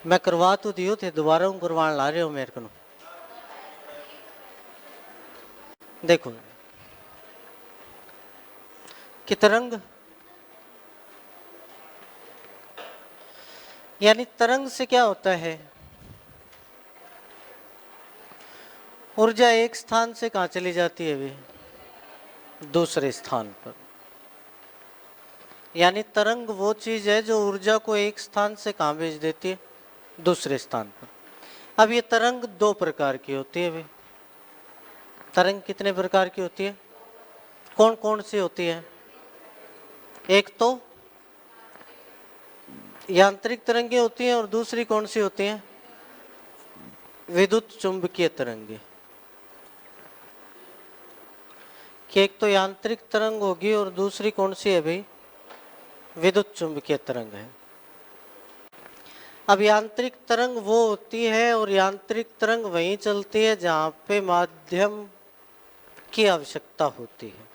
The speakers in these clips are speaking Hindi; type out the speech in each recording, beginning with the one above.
मैं करवा तो दियो थे, दोबारा हूँ करवान ला रहे हो मेरे को। देखो कि तरंग यानी तरंग से क्या होता है, ऊर्जा एक स्थान से कहाँ चली जाती है वे, दूसरे स्थान पर। यानी तरंग वो चीज है जो ऊर्जा को एक स्थान से कहाँ भेज देती है, दूसरे स्थान पर। अब ये तरंग दो प्रकार की होती है वे। तरंग कितने प्रकार की होती है, कौन कौन सी होती है? एक तो यांत्रिक तरंगे होती हैं और दूसरी कौन सी होती हैं, विद्युत चुंबकीय तरंगे। कि एक तो यांत्रिक तरंग होगी और दूसरी कौन सी है भाई, विद्युत चुंबकीय तरंग है। अब यांत्रिक तरंग वो होती है और यांत्रिक तरंग वहीं चलती है जहां पे माध्यम की आवश्यकता होती है।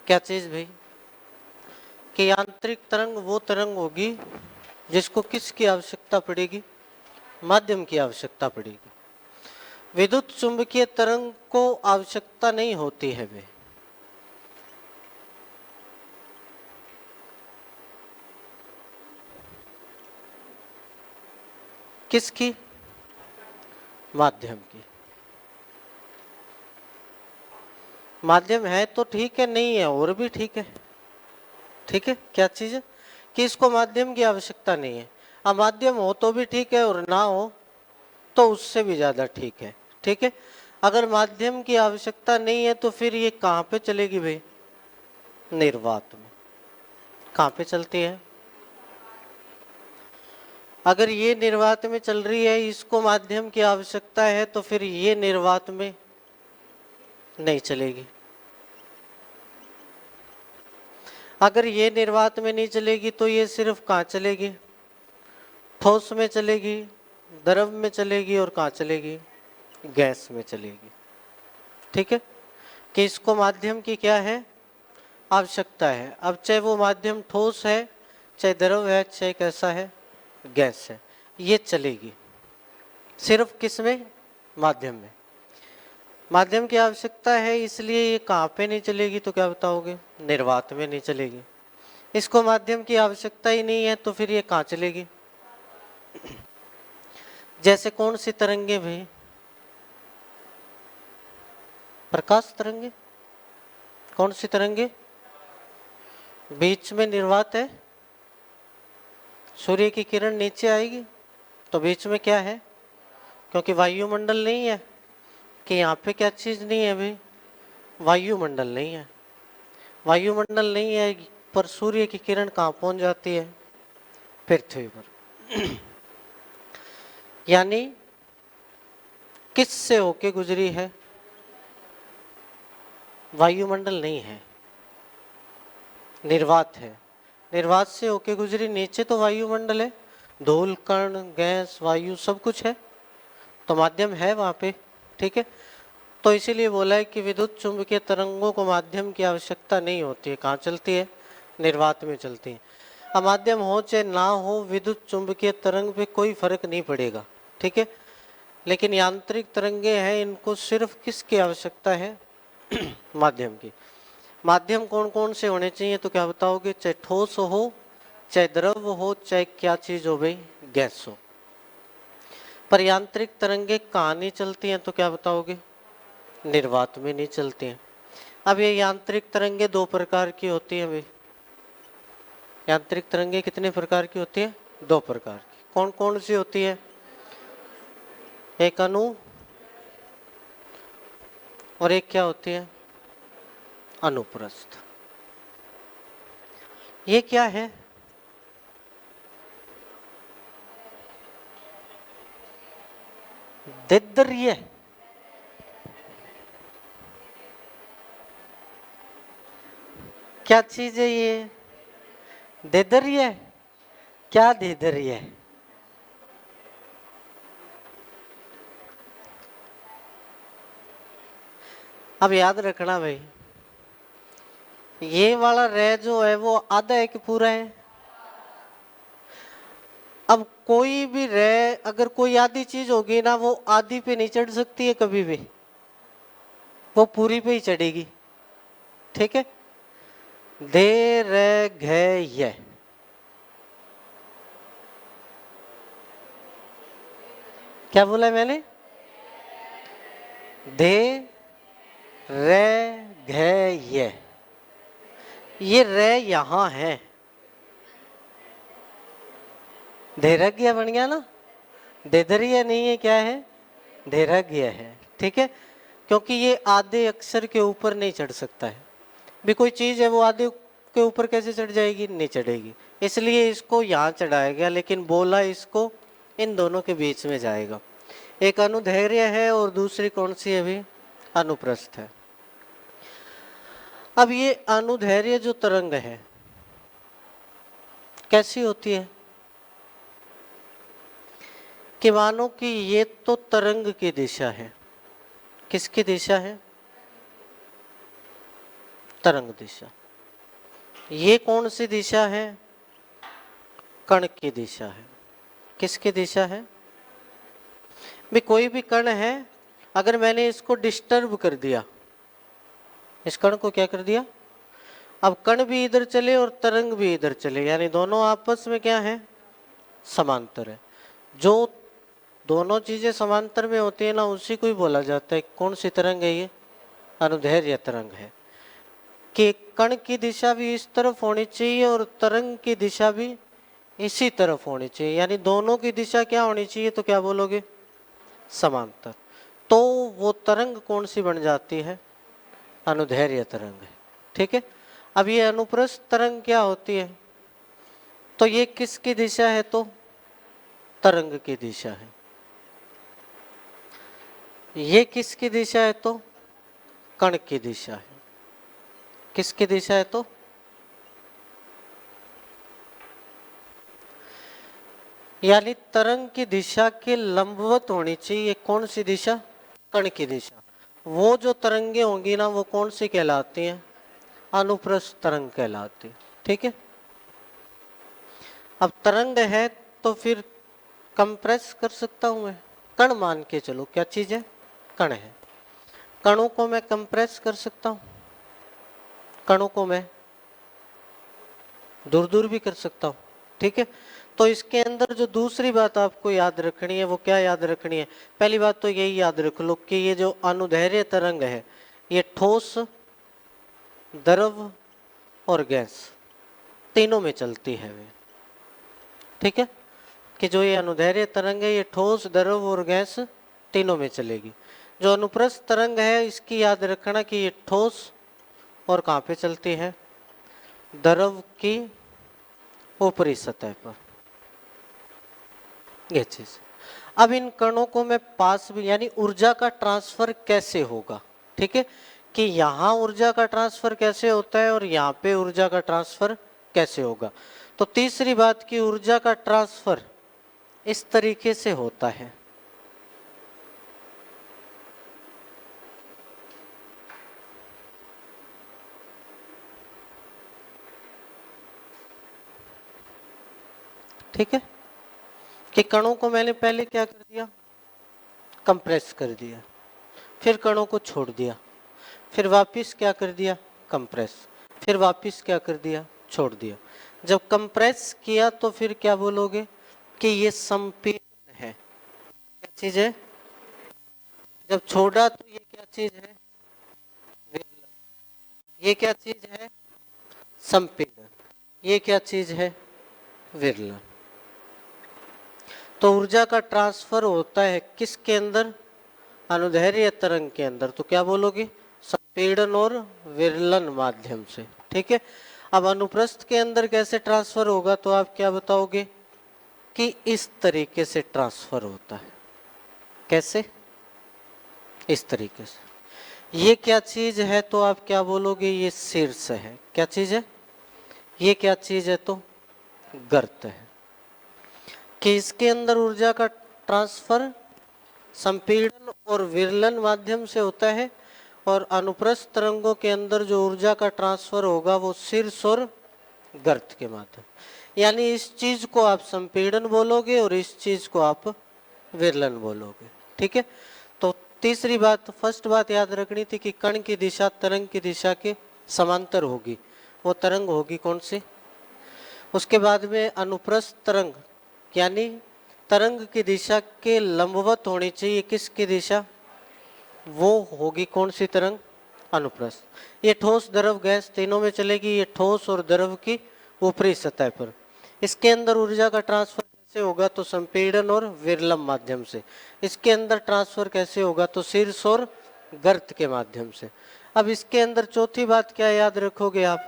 क्या चीज भाई, कि यांत्रिक तरंग वो तरंग होगी जिसको किसकी आवश्यकता पड़ेगी, माध्यम की आवश्यकता पड़ेगी। विद्युत चुंबकीय तरंग को आवश्यकता नहीं होती है वे। किसकी, माध्यम की। माध्यम है तो ठीक है, नहीं है और भी ठीक है। ठीक है, क्या चीज है कि इसको माध्यम की आवश्यकता नहीं है। अब माध्यम हो तो भी ठीक है और ना हो तो उससे भी ज्यादा ठीक है। ठीक है, अगर माध्यम की आवश्यकता नहीं है तो फिर ये कहाँ पे चलेगी भाई, निर्वात में। कहाँ पे चलती है, अगर ये निर्वात में चल रही है, इसको माध्यम की आवश्यकता है, तो फिर ये निर्वात में नहीं चलेगी। अगर ये निर्वात में नहीं चलेगी तो ये सिर्फ कहाँ चलेगी, ठोस में चलेगी, द्रव में चलेगी और कहाँ चलेगी, गैस में चलेगी। ठीक है, कि इसको माध्यम की क्या है, आवश्यकता है। अब चाहे वो माध्यम ठोस है, चाहे द्रव है, चाहे कैसा है, गैस है, ये चलेगी सिर्फ किस में, माध्यम में। माध्यम की आवश्यकता है इसलिए ये कहाँ पे नहीं चलेगी, तो क्या बताओगे, निर्वात में नहीं चलेगी। इसको माध्यम की आवश्यकता ही नहीं है तो फिर ये कहाँ चलेगी, जैसे कौन सी तरंगे भाई, प्रकाश तरंगे। कौन सी तरंगे, बीच में निर्वात है, सूर्य की किरण नीचे आएगी तो बीच में क्या है, क्योंकि वायुमंडल नहीं है, कि यहाँ पे क्या चीज नहीं है भाई, वायुमंडल नहीं है। वायुमंडल नहीं है पर सूर्य की किरण कहाँ पहुंच जाती है, पृथ्वी पर। यानी किस से होके गुजरी है, वायुमंडल नहीं है, निर्वात है। निर्वात से होके गुजरी, नीचे तो वायुमंडल है, धूल कण गैस वायु सब कुछ है, तो माध्यम है वहां पे। ठीक है, तो इसीलिए बोला है कि विद्युत चुंबकीय तरंगों को माध्यम की आवश्यकता नहीं होती है। कहाँ चलती है, निर्वात में चलती है। अब माध्यम हो चाहे ना हो, विद्युत चुंबकीय तरंग पे कोई फर्क नहीं पड़ेगा। ठीक है, लेकिन यांत्रिक तरंगे हैं, इनको सिर्फ किसकी आवश्यकता है, माध्यम की। माध्यम कौन कौन से होने चाहिए, तो क्या बताओगे, चाहे ठोस हो, चाहे द्रव हो, चाहे क्या चीज हो भाई, गैस हो। पर यांत्रिक तरंगे कहाँ नहीं चलती हैं, तो क्या बताओगे, निर्वात में नहीं चलती हैं। अब ये यांत्रिक तरंगे दो प्रकार की होती हैं भाई। यांत्रिक तरंगे कितने प्रकार की होती है, दो प्रकार की। कौन कौन सी होती है, एक अणु और एक क्या होती है, अनुप्रस्थ। ये क्या है, दिद्र्य। क्या चीज है ये, दिद्र्य, क्या दिद्र्य, अब याद रखना भाई, ये वाला रे जो है वो आधा है कि पूरा है? अब कोई भी रे अगर कोई आधी चीज होगी ना, वो आधी पे नहीं चढ़ सकती है कभी भी, वो पूरी पे ही चढ़ेगी। ठीक है, दे रे घे ये, क्या बोला है मैंने? दे रे घे ये रे यहां है, धैर्य बन गया ना, देदरिया नहीं है, क्या है? धैर्य है। ठीक है, क्योंकि ये आधे अक्षर के ऊपर नहीं चढ़ सकता है। भी कोई चीज है वो आधे के ऊपर कैसे चढ़ जाएगी? नहीं चढ़ेगी, इसलिए इसको यहाँ चढ़ाया गया, लेकिन बोला इसको इन दोनों के बीच में जाएगा। एक अनुधैर्य है और दूसरी कौन सी है भी? अनुप्रस्थ है। अब ये अनुधैर्य जो तरंग है कैसी होती है कि मानो कि ये तो तरंग की दिशा है। किसकी दिशा है? तरंग दिशा। ये कौन सी दिशा है? कण की दिशा है। किसकी दिशा है? भी कोई भी कण है, अगर मैंने इसको डिस्टर्ब कर दिया, इस कण को क्या कर दिया, अब कण भी इधर चले और तरंग भी इधर चले, यानी दोनों आपस में क्या है? समांतर है। जो दोनों चीजें समांतर में होती है ना, उसी को ही बोला जाता है। कौन सी तरंग है ये? अनुदैर्ध्य तरंग है। कि कण की दिशा भी इस तरफ होनी चाहिए और तरंग की दिशा भी इसी तरफ होनी चाहिए, यानी दोनों की दिशा क्या होनी चाहिए? तो क्या बोलोगे? समांतर। तो वो तरंग कौन सी बन जाती है? अनुदैर्ध्य तरंग है। ठीक है, अब ये अनुप्रस्थ तरंग क्या होती है? तो ये किसकी दिशा है? तो तरंग की दिशा है। ये किसकी दिशा है? तो कण की दिशा है। किसकी दिशा है? तो यानी तरंग की दिशा के लंबवत होनी चाहिए। कौन सी दिशा? कण की दिशा। वो जो तरंगे होंगी ना, वो कौन सी कहलाती हैं? अनुप्रस्थ तरंग कहलाती है। ठीक है, अब तरंग है तो फिर कंप्रेस कर सकता हूं मैं, कण मान के चलो। क्या चीज है? कण है। कणों को मैं कंप्रेस कर सकता हूं, कणों को मैं दूर दूर भी कर सकता हूं। ठीक है, तो इसके अंदर जो दूसरी बात आपको याद रखनी है, वो क्या याद रखनी है? पहली बात तो यही याद रख लो कि ये जो अनुदैर्ध्य तरंग है, ये ठोस, द्रव और गैस तीनों में चलती है वे। ठीक है, कि जो ये अनुदैर्ध्य तरंग है, ये ठोस, द्रव और गैस तीनों में चलेगी। जो अनुप्रस्थ तरंग है, इसकी याद रखना कि ये ठोस और कहाँ पे चलती है? द्रव की ऊपरी सतह पर, ये चीज। अब इन कणों को मैं पास भी, यानी ऊर्जा का ट्रांसफर कैसे होगा? ठीक है, कि यहाँ ऊर्जा का ट्रांसफर कैसे होता है और यहाँ पे ऊर्जा का ट्रांसफर कैसे होगा? तो तीसरी बात की ऊर्जा का ट्रांसफर इस तरीके से होता है। ठीक है, कि कणों को मैंने पहले क्या कर दिया? कंप्रेस कर दिया, फिर कणों को छोड़ दिया, फिर वापस क्या कर दिया? कंप्रेस, फिर वापस क्या कर दिया? छोड़ दिया। जब कंप्रेस किया तो फिर क्या बोलोगे? कि ये संपीड़न है। क्या चीज है? जब छोड़ा तो ये क्या चीज है? विरलन। ये क्या चीज है? संपीड़न। ये क्या चीज है? विरलन। तो ऊर्जा का ट्रांसफर होता है किसके अंदर? अनुदैर्ध्य तरंग के अंदर। तो क्या बोलोगे? संपीड़न और विरलन माध्यम से। ठीक है, अब अनुप्रस्थ के अंदर कैसे ट्रांसफर होगा? तो आप क्या बताओगे? कि इस तरीके से ट्रांसफर होता है। कैसे? इस तरीके से। ये क्या चीज है? तो आप क्या बोलोगे? ये शीर्ष है। क्या चीज है? ये क्या चीज है? तो गर्त है। कि इसके अंदर ऊर्जा का ट्रांसफर संपीड़न और विरलन माध्यम से होता है, और अनुप्रस्थ तरंगों के अंदर जो ऊर्जा का ट्रांसफर होगा वो शीर्ष और गर्त के माध्यम, यानी इस चीज को आप संपीड़न बोलोगे और इस चीज को आप विरलन बोलोगे। ठीक है, तो तीसरी बात, फर्स्ट बात याद रखनी थी कि कण की दिशा तरंग की दिशा के समांतर होगी, वो तरंग होगी कौन सी। उसके बाद में अनुप्रस्थ तरंग, यानी तरंग की दिशा के लंबवत होनी चाहिए किसकी दिशा, वो होगी कौन सी तरंग, अनुप्रस्थ। ये ठोस द्रव गैस तीनों में चलेगी, ये ठोस और द्रव की ऊपरी सतह पर। इसके अंदर ऊर्जा का ट्रांसफर कैसे होगा, तो संपीड़न और विरलम माध्यम से। इसके अंदर ट्रांसफर कैसे होगा, तो शीर्ष और गर्त के माध्यम से। अब इसके अंदर चौथी बात क्या याद रखोगे आप,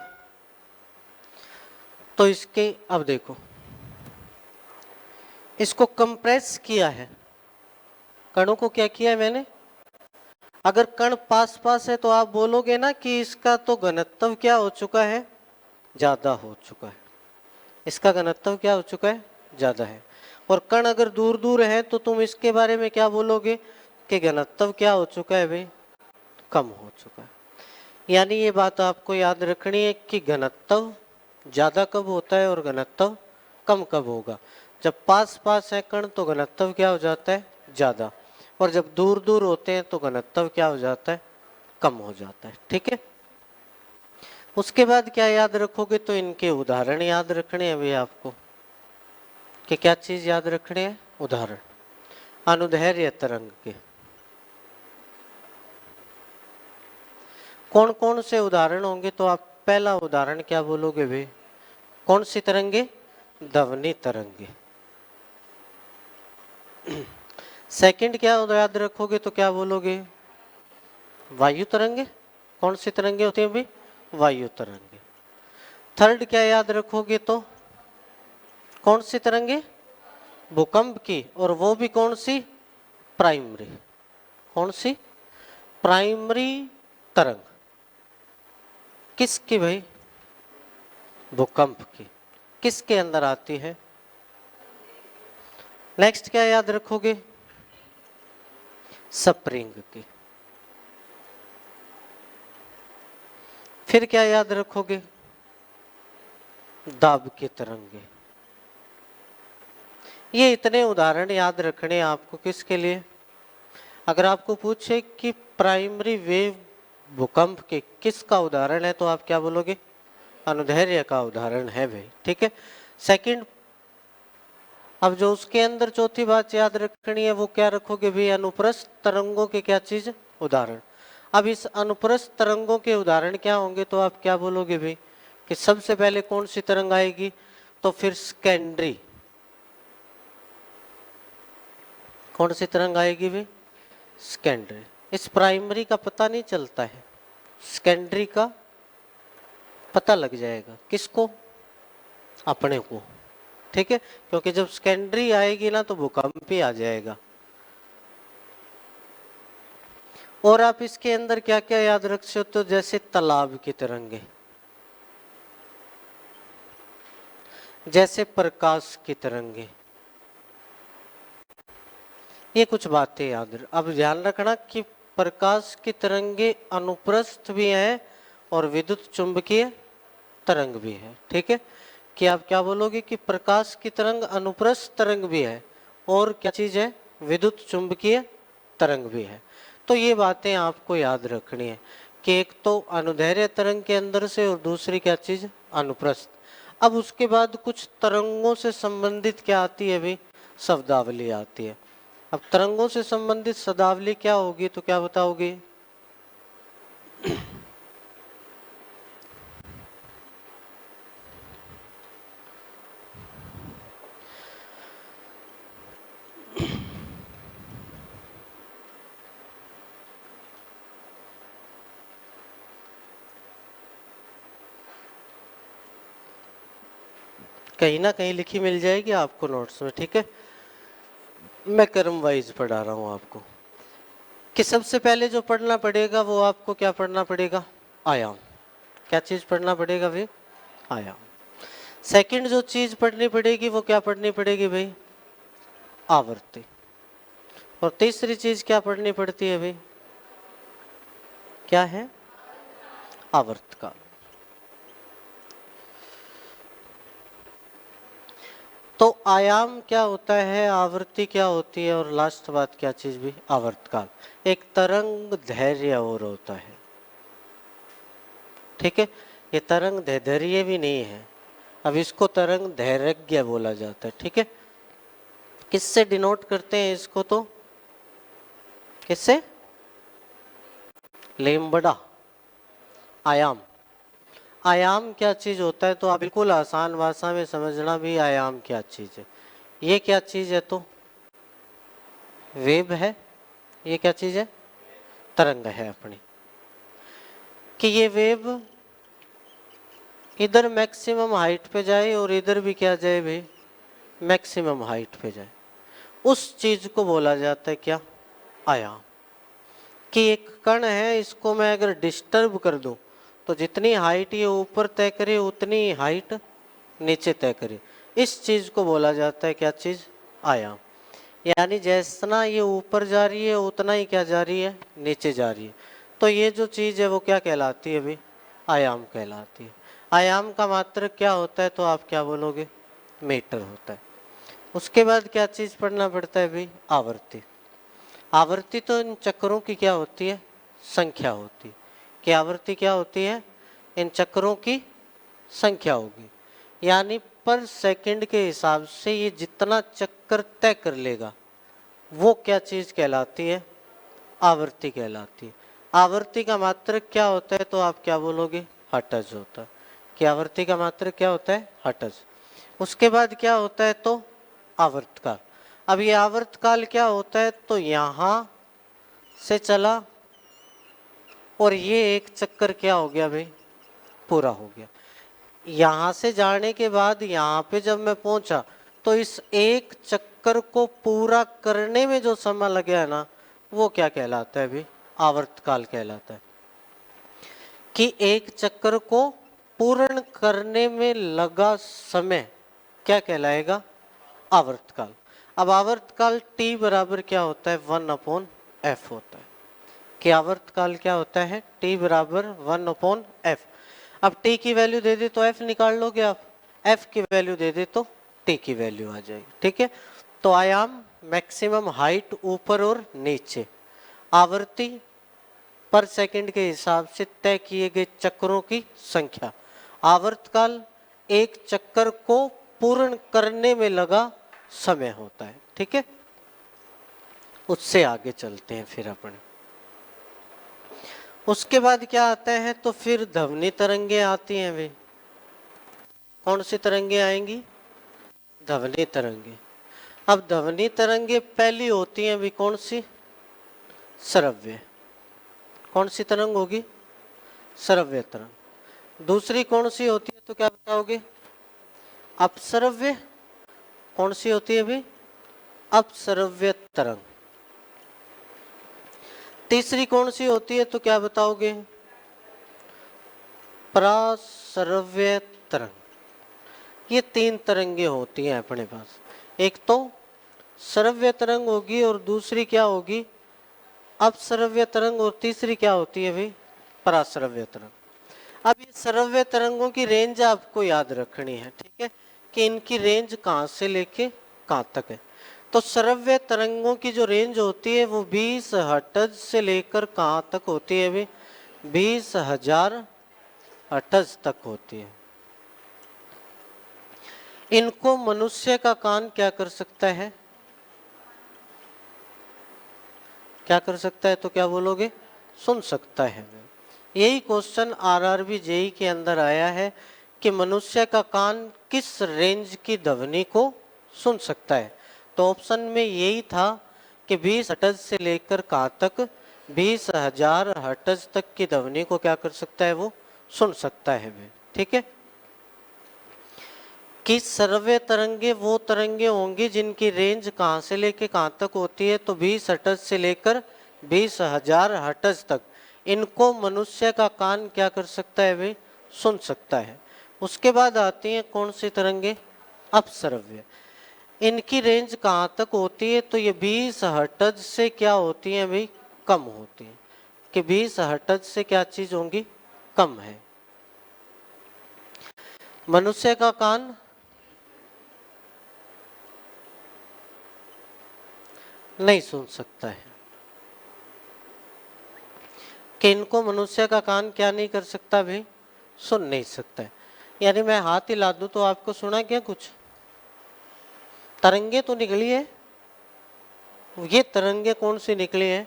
तो इसके, अब देखो इसको कंप्रेस किया है, कणों को क्या किया है मैंने। अगर कण पास पास है तो आप बोलोगे ना कि इसका तो घनत्व क्या हो चुका है, ज्यादा हो चुका है, इसका घनत्व क्या हो चुका है, ज्यादा है। और कण अगर दूर दूर है तो तुम इसके बारे में क्या बोलोगे कि घनत्व क्या हो चुका है भाई, कम हो चुका है। यानी ये बात आपको याद रखनी है कि घनत्व ज्यादा कब होता है और घनत्व कम कब होगा। जब पास पास है कण तो घनत्व क्या हो जाता है, ज्यादा, और जब दूर दूर होते हैं तो घनत्व क्या हो जाता है, कम हो जाता है। ठीक है, उसके बाद क्या याद रखोगे, तो इनके उदाहरण याद रखने हैं अभी आपको, कि क्या चीज याद रखने हैं, उदाहरण अनुदैर्ध्य तरंग के। कौन कौन से उदाहरण होंगे, तो आप पहला उदाहरण क्या बोलोगे भाई, कौन सी तरंगे, ध्वनि तरंगे। सेकंड क्या याद रखोगे, तो क्या बोलोगे, वायु तरंगे। कौन सी तरंगे होती है भाई, वायु तरंगे। थर्ड क्या याद रखोगे, तो कौन सी तरंगे, भूकंप की, और वो भी कौन सी, प्राइमरी। कौन सी, प्राइमरी तरंग, किसकी भाई, भूकंप की, किसके अंदर आती है। नेक्स्ट क्या याद रखोगे, स्प्रिंग की। फिर क्या याद रखोगे, दाब की तरंगे। ये इतने उदाहरण याद रखने आपको किसके लिए, अगर आपको पूछे कि प्राइमरी वेव भूकंप के किसका उदाहरण है, तो आप क्या बोलोगे, अनुदैर्ध्य का उदाहरण है भाई। ठीक है, सेकंड, अब जो उसके अंदर चौथी बात याद रखनी है वो क्या रखोगे भाई, अनुप्रस्थ तरंगों के क्या चीज, उदाहरण। अब इस अनुप्रस्थ तरंगों के उदाहरण क्या होंगे, तो आप क्या बोलोगे भाई, कि सबसे पहले कौन सी तरंग आएगी, तो फिर सेकेंडरी, कौन सी तरंग आएगी भाई, सेकेंडरी। इस प्राइमरी का पता नहीं चलता है, सेकेंडरी का पता लग जाएगा, किसको, अपने को। ठीक है, क्योंकि जब सेकेंडरी आएगी ना तो भूकंप ही आ जाएगा। और आप इसके अंदर क्या क्या याद रख सकते हो, जैसे तालाब की तरंगे, जैसे प्रकाश की तरंगे, ये कुछ बातें याद अब ध्यान रखना कि प्रकाश की तरंगे अनुप्रस्थ भी है और विद्युत चुंबकीय तरंग भी है। ठीक है, कि आप क्या बोलोगे कि प्रकाश की तरंग अनुप्रस्थ तरंग भी है और क्या चीज है, विद्युत चुंबकीय तरंग भी है। तो ये बातें आपको याद रखनी है कि एक तो अनुदैर्ध्य तरंग के अंदर से और दूसरी क्या चीज, अनुप्रस्थ। अब उसके बाद कुछ तरंगों से संबंधित क्या आती है भाई, शब्दावली आती है। अब तरंगों से संबंधित शब्दावली क्या होगी, तो क्या बताओगे, कहीं ना कहीं लिखी मिल जाएगी आपको नोट्स में। ठीक है, मैं क्रम वाइज पढ़ा रहा हूँ आपको, कि सबसे पहले जो पढ़ना पड़ेगा वो आपको क्या पढ़ना पड़ेगा, आयाम। क्या चीज पढ़ना पड़ेगा भाई, आयाम। सेकंड जो चीज पढ़नी पड़ेगी वो क्या पढ़नी पड़ेगी भाई, आवर्ती। और तीसरी चीज क्या पढ़नी पड़ती है भाई, क्या है? आवर्तकाल। तो आयाम क्या होता है, आवृत्ति क्या होती है, और लास्ट बात क्या चीज भी? आवर्तकाल। एक तरंग धैर्य और होता है, ठीक है। ये तरंग धैर्य भी नहीं है, अब इसको तरंग धैर्यज्ञ बोला जाता है, ठीक है। किससे डिनोट करते हैं इसको? तो किससे? लेम्बड़ा। आयाम। आयाम क्या चीज होता है? तो आप बिल्कुल आसान भाषा में समझना भी, आयाम क्या चीज है। ये क्या चीज है? तो वेव है। ये क्या चीज है? तरंग है अपनी। कि ये वेव इधर मैक्सिमम हाइट पे जाए और इधर भी क्या जाए भाई? मैक्सिमम हाइट पे जाए। उस चीज को बोला जाता है क्या? आयाम। कि एक कण है, इसको मैं अगर डिस्टर्ब कर दूं तो जितनी हाइट ये ऊपर तय करे उतनी हाइट नीचे तय करे। इस चीज को बोला जाता है क्या चीज? आयाम। यानी जैसा ये ऊपर जा रही है उतना ही क्या जा रही है? नीचे जा रही है। तो ये जो चीज है वो क्या कहलाती है भाई? आयाम कहलाती है। आयाम का मात्रक क्या होता है? तो आप क्या बोलोगे? मीटर होता है। उसके बाद क्या चीज पढ़ना पड़ता है भाई? आवर्ती। आवर्ती तो इन चक्रों की क्या होती है? संख्या होती है। कि आवर्ती क्या होती है? इन चक्रों की संख्या होगी। यानी पर सेकंड के हिसाब से ये जितना चक्कर तय कर लेगा वो क्या चीज कहलाती है? आवर्ती कहलाती है। आवर्ती का मात्रक क्या होता है? तो आप क्या बोलोगे? हर्ट्ज होता है। कि आवर्ती का मात्रक क्या होता है? हर्ट्ज। उसके बाद क्या होता है? तो आवर्तकाल। अब ये आवर्तकाल क्या होता है? तो यहां से चला और ये एक चक्कर क्या हो गया भाई? पूरा हो गया। यहां से जाने के बाद यहाँ पे जब मैं पहुंचा तो इस एक चक्कर को पूरा करने में जो समय लगे है ना, वो क्या कहलाता है भाई? आवर्तकाल कहलाता है। कि एक चक्कर को पूर्ण करने में लगा समय क्या कहलाएगा? आवर्तकाल। अब आवर्तकाल t बराबर क्या होता है? 1/f होता है। कि आवर्तकाल क्या होता है? t बराबर 1/f। अब t की वैल्यू दे दे तो f निकाल लोगे आप, f की वैल्यू दे दे तो t की वैल्यू आ जाएगी, ठीक है। तो आयाम मैक्सिमम हाइट ऊपर और नीचे, आवर्ती पर सेकंड के हिसाब से तय किए गए चक्रों की संख्या, आवर्तकाल एक चक्कर को पूर्ण करने में लगा समय होता है, ठीक है। उससे आगे चलते हैं फिर अपन। उसके बाद क्या आता है? तो फिर ध्वनि तरंगे आती हैं वे। कौन सी तरंगे आएंगी? ध्वनि तरंगे। अब ध्वनि तरंगे पहली होती हैं भी कौन सी? श्रव्य। कौन सी तरंग होगी? श्रव्य तरंग। दूसरी कौन सी होती है? तो क्या बताओगे? अपश्रव्य। कौन सी होती है भी? अपश्रव्य तरंग। तीसरी कौन सी होती है? तो क्या बताओगे? प्राश्रव्य तरंग। ये तीन तरंगे होती हैं अपने पास। एक तो श्रव्य तरंग होगी और दूसरी क्या होगी? अपश्रव्य तरंग, और तीसरी क्या होती है भाई? पराश्रव्य तरंग। अब ये श्रव्य तरंगों की रेंज आपको याद रखनी है, ठीक है, कि इनकी रेंज कहाँ से लेके कहाँ तक है। तो श्रव्य तरंगों की जो रेंज होती है वो 20 हर्ट्ज से लेकर कहाँ तक होती है भाई? 20,000 हर्ट्ज तक होती है। इनको मनुष्य का कान क्या कर सकता है? क्या कर सकता है? तो क्या बोलोगे? सुन सकता है। यही क्वेश्चन आरआरबी जेई के अंदर आया है कि मनुष्य का कान किस रेंज की ध्वनि को सुन सकता है। तो ऑप्शन में यही था कि 20 हर्ट्ज से लेकर कहाँ तक? 20,000 हर्ट्ज तक की ध्वनि को क्या कर सकता है? वो सुन सकता है, ठीक है। कि श्रव्य तरंगे वो तरंगे होंगी जिनकी रेंज कहाँ से लेके कहाँ तक होती है? तो 20 हर्ट्ज से लेकर 20,000 हर्ट्ज तक। इनको मनुष्य का कान क्या कर सकता है भाई? सुन सकता है। उसके बाद आती हैं कौन सी तरंगे? अपश्रव्य। इनकी रेंज कहाँ तक होती है? तो ये 20 हर्ट्ज से क्या होती है भाई? कम होती है। कि 20 हर्ट्ज से क्या चीज होंगी, कम है। मनुष्य का कान नहीं सुन सकता है। कि इनको मनुष्य का कान क्या नहीं कर सकता भाई, सुन नहीं सकता है। यानी मैं हाथ हिला दूं तो आपको सुना क्या कुछ? तरंगे तो निकली है। ये तरंगे कौन सी निकली है?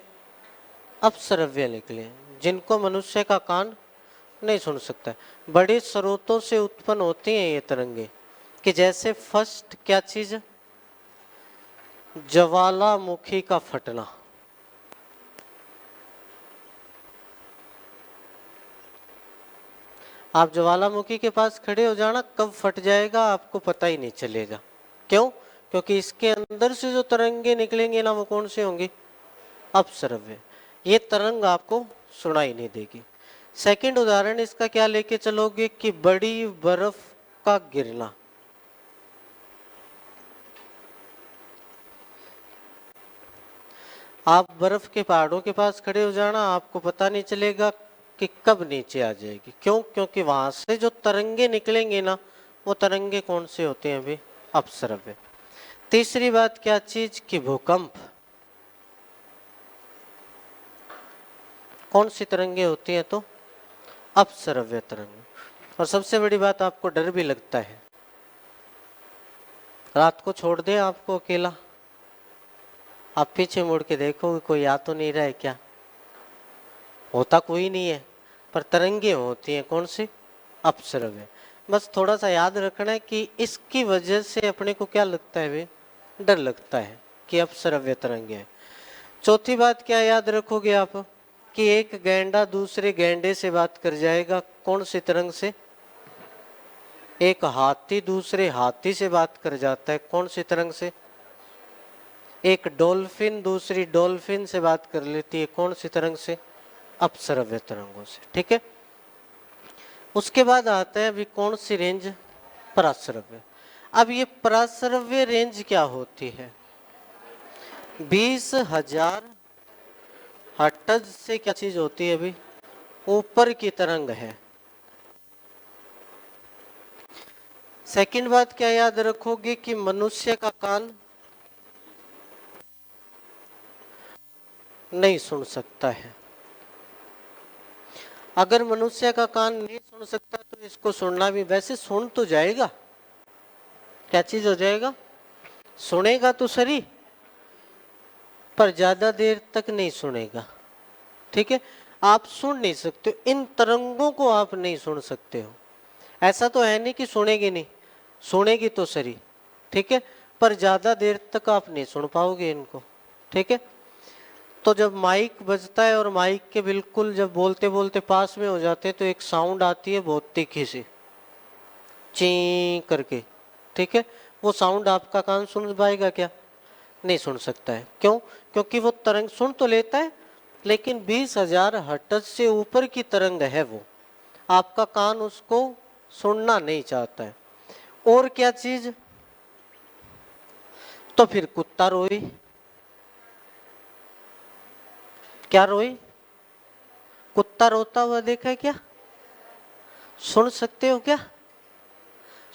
अपश्रव्य निकले हैं, जिनको मनुष्य का कान नहीं सुन सकता है। बड़े स्रोतों से उत्पन्न होती हैं ये तरंगे, कि जैसे फर्स्ट क्या चीज, ज्वालामुखी का फटना। आप ज्वालामुखी के पास खड़े हो जाना, कब फट जाएगा आपको पता ही नहीं चलेगा। क्यों? क्योंकि इसके अंदर से जो तरंगे निकलेंगे ना, वो कौन से होंगे? अपश्रव्य। ये तरंग आपको सुनाई नहीं देगी। सेकंड उदाहरण इसका क्या लेके चलोगे कि बड़ी बर्फ का गिरना। आप बर्फ के पहाड़ों के पास खड़े हो जाना, आपको पता नहीं चलेगा कि कब नीचे आ जाएगी। क्यों? क्योंकि वहां से जो तरंगे निकलेंगे ना, वो तरंगे कौन से होते हैं अभी? अपश्रव्य। तीसरी बात क्या चीज कि भूकंप। कौन सी तरंगे होती हैं? तो अपश्रव्य तरंगे। और सबसे बड़ी बात, आपको डर भी लगता है। रात को छोड़ दे आपको अकेला, आप पीछे मुड़ के देखो कोई आ तो नहीं रहा है क्या? होता कोई नहीं है, पर तरंगे होती हैं कौन सी? अपश्रव्य। बस थोड़ा सा याद रखना है कि इसकी वजह से अपने को क्या लगता है भाई? डर लगता है कि अपश्रव्य तरंगे हैं। चौथी बात क्या याद रखोगे आप? कि एक गैंडा दूसरे गैंडे से बात कर जाएगा, कौन सी तरंग से? एक हाथी दूसरे हाथी से बात कर जाता है, कौन सी तरंग से? एक डॉल्फिन दूसरी डॉल्फिन से बात कर लेती है, कौन सी तरंग से? अपश्रव्य तरंगों से। ठीक है। उसके बाद आता है अभी कौन सी रेंज? पराश्रव्य। अब ये पराश्रव्य रेंज क्या होती है? 20,000 हर्ट्ज से क्या चीज होती है अभी? ऊपर की तरंग है। सेकंड बात क्या याद रखोगे कि मनुष्य का कान नहीं सुन सकता है। अगर मनुष्य का कान नहीं सुन सकता तो इसको सुनना भी, वैसे सुन तो जाएगा, क्या चीज हो जाएगा? सुनेगा तो सही, पर ज्यादा देर तक नहीं सुनेगा। ठीक है। आप सुन नहीं सकते हो, इन तरंगों को आप नहीं सुन सकते हो। ऐसा तो है नहीं कि सुनेगी नहीं, सुनेगी तो सही। ठीक है। पर ज्यादा देर तक आप नहीं सुन पाओगे इनको। ठीक है। तो जब माइक बजता है और माइक के बिल्कुल जब बोलते बोलते पास में हो जाते हैं तो एक साउंड आती है बहुत तीखी सी, ची करके। ठीक है। वो साउंड आपका कान सुन पाएगा क्या? नहीं सुन सकता है। क्यों? क्योंकि वो तरंग सुन तो लेता है, लेकिन 20,000 हर्ट्ज से ऊपर की तरंग है वो, आपका कान उसको सुनना नहीं चाहता है। और क्या चीज? तो फिर कुत्ता रोए, क्या रोए? कुत्ता रोता हुआ देखा है क्या? सुन सकते हो क्या?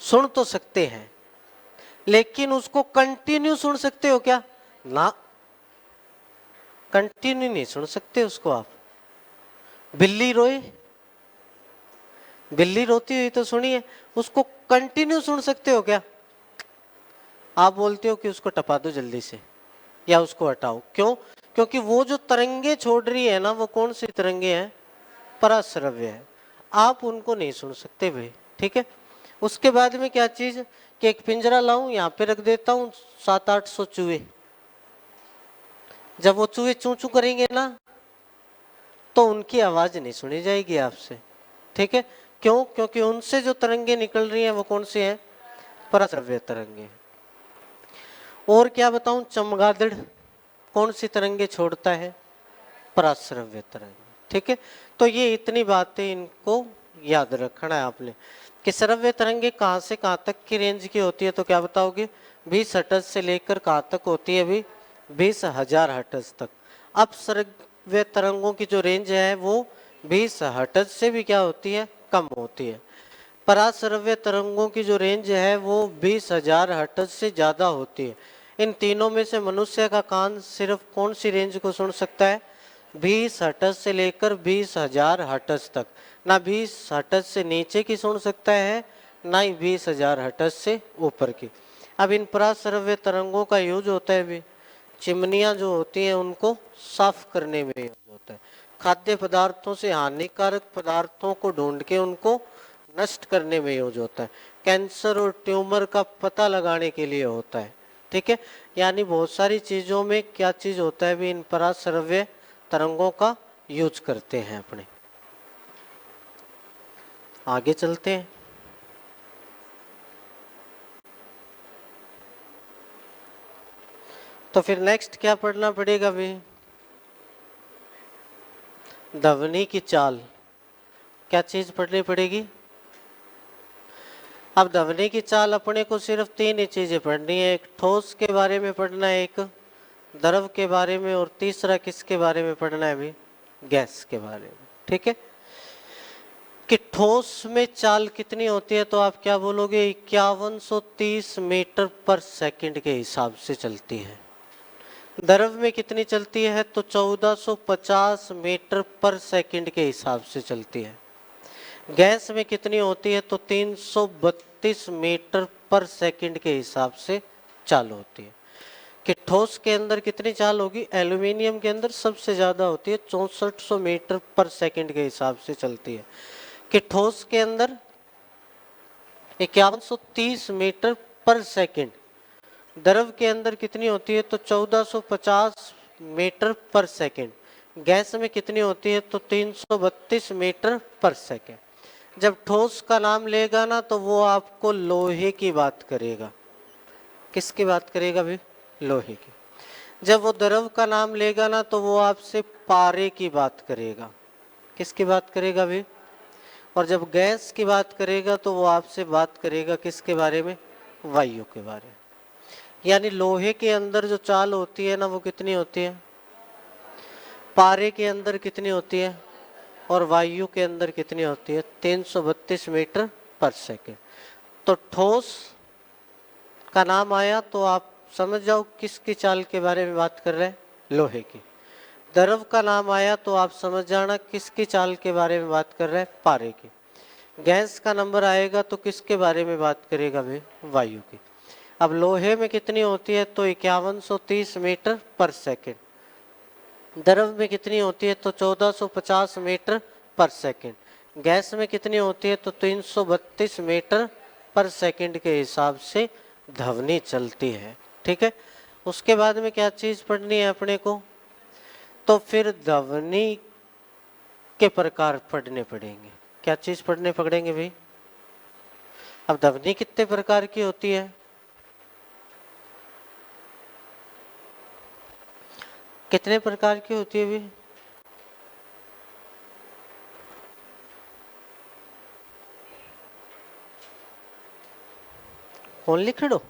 सुन तो सकते हैं, लेकिन उसको कंटिन्यू सुन सकते हो क्या? ना, कंटिन्यू नहीं सुन सकते उसको आप। बिल्ली रोए, बिल्ली रोती हुई तो सुनिए, उसको कंटिन्यू सुन सकते हो क्या? आप बोलते हो कि उसको टपा दो जल्दी से या उसको हटाओ। क्यों? क्योंकि वो जो तरंगे छोड़ रही है ना, वो कौन सी तरंगे हैं? पराश्रव्य है। आप उनको नहीं सुन सकते भाई। ठीक है। उसके बाद में क्या चीज कि एक पिंजरा लाऊं, यहाँ पे रख देता हूँ 700-800 चूहे। जब वो चूहे चू चू करेंगे ना, तो उनकी आवाज नहीं सुनी जाएगी आपसे। ठीक है। क्यों? क्योंकि उनसे जो तरंगे निकल रही हैं वो कौन सी हैं? पराश्रव्य तरंगे। और क्या बताऊं? चमगादड़ कौन सी तरंगे छोड़ता है? पराश्रव्य तरंगे। ठीक है। तो ये इतनी बातें इनको याद रखना है आपने कि श्रव्य तरंगे कहाँ से कहाँ तक की रेंज की होती है। तो क्या बताओगे? 20 हर्ट्ज से लेकर कहाँ तक होती है अभी? 20,000 हर्ट्ज तक। श्रव्य तरंगों की जो रेंज है वो 20 हर्ट्ज से भी क्या होती है, कम होती है। पराश्रव्य तरंगों की जो रेंज है वो 20,000 हर्ट्ज से ज़्यादा होती है। इन तीनों में से मनुष्य का कान सिर्फ कौन सी रेंज को सुन सकता है, 20 हर्ट्ज से लेकर 20,000 हर्ट्ज तक। ना 20 हर्ट्ज से नीचे की सुन सकता है, ना ही 20,000 हर्ट्ज से ऊपर की। अब इन पराश्रव्य तरंगों का यूज होता है भी, चिमनियाँ जो होती हैं उनको साफ करने में यूज होता है। खाद्य पदार्थों से हानिकारक पदार्थों को ढूंढ के उनको नष्ट करने में यूज होता है। कैंसर और ट्यूमर का पता लगाने के लिए होता है। ठीक है, यानी बहुत सारी चीज़ों में क्या चीज़ होता है भी, इन पराश्रव्य तरंगों का यूज करते हैं अपने। आगे चलते हैं। तो फिर नेक्स्ट क्या पढ़ना पड़ेगा भी, ध्वनि की चाल। क्या चीज़ पढ़नी पड़ेगी, अब ध्वनि की चाल अपने को सिर्फ 3 ही चीज़ें पढ़नी है। एक ठोस के बारे में पढ़ना है, एक द्रव के बारे में, और तीसरा किसके बारे में पढ़ना है भी, गैस के बारे में। ठीक है, कि ठोस में चाल कितनी होती है, तो आप क्या बोलोगे, 5130 मीटर पर सेकंड के हिसाब से चलती है। द्रव में कितनी चलती है, तो 1450 मीटर पर सेकंड के हिसाब से चलती है। गैस में कितनी होती है, तो 332 मीटर पर सेकंड के हिसाब से चाल होती है। कि ठोस के अंदर कितनी चाल होगी, एल्यूमिनियम के अंदर सबसे ज़्यादा होती है, 6400 मीटर पर सेकंड के हिसाब से चलती है। कि ठोस के अंदर 5130 मीटर पर सेकंड। द्रव के अंदर कितनी होती है, तो 1450 मीटर पर सेकंड। गैस में कितनी होती है, तो 332 मीटर पर सेकंड। जब ठोस का नाम लेगा ना, तो वो आपको लोहे की बात करेगा। किसकी बात करेगा भी, लोहे की। जब वो द्रव का नाम लेगा ना, तो वो आपसे पारे की बात करेगा। किसकी बात करेगा भी, और जब गैस की बात करेगा तो वो आपसे बात करेगा किसके बारे में, वायु के बारे में। यानी लोहे के अंदर जो चाल होती है ना, वो कितनी होती है, पारे के अंदर कितनी होती है, और वायु के अंदर कितनी होती है, 332 मीटर पर सेकंड। तो ठोस का नाम आया तो आप समझ जाओ किसकी चाल के बारे में बात कर रहे हैं, लोहे की। द्रव का नाम आया तो आप समझ जाना किसकी चाल के बारे में बात कर रहे हैं, पारे की। गैस का नंबर आएगा तो किसके बारे में बात करेगा भाई, वायु की। अब लोहे में कितनी होती है, तो 5130 मीटर पर सेकंड। द्रव में कितनी होती है, तो 1450 मीटर पर सेकंड। गैस में कितनी होती है, तो 332 मीटर पर सेकंड के हिसाब से ध्वनि चलती है। ठीक है, उसके बाद में क्या चीज़ पढ़नी है अपने को, तो फिर ध्वनि के प्रकार पढ़ने पड़ेंगे। क्या चीज़ पढ़ने पड़ेंगे भाई, अब ध्वनि कितने प्रकार की होती है, कितने प्रकार की होती है भाई, कौन लिख लो,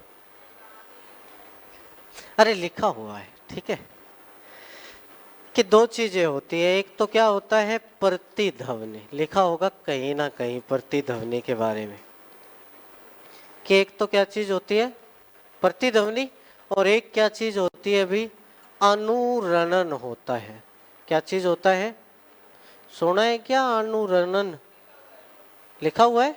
अरे लिखा हुआ है। ठीक है, कि 2 चीजें होती है, एक तो क्या होता है प्रतिध्वनि, लिखा होगा कहीं ना कहीं प्रतिध्वनि के बारे में, कि एक तो क्या चीज होती है प्रतिध्वनि, और एक क्या चीज होती है भी, अनुरणन होता है। क्या चीज होता है, सुना है क्या, अनुरणन लिखा हुआ है,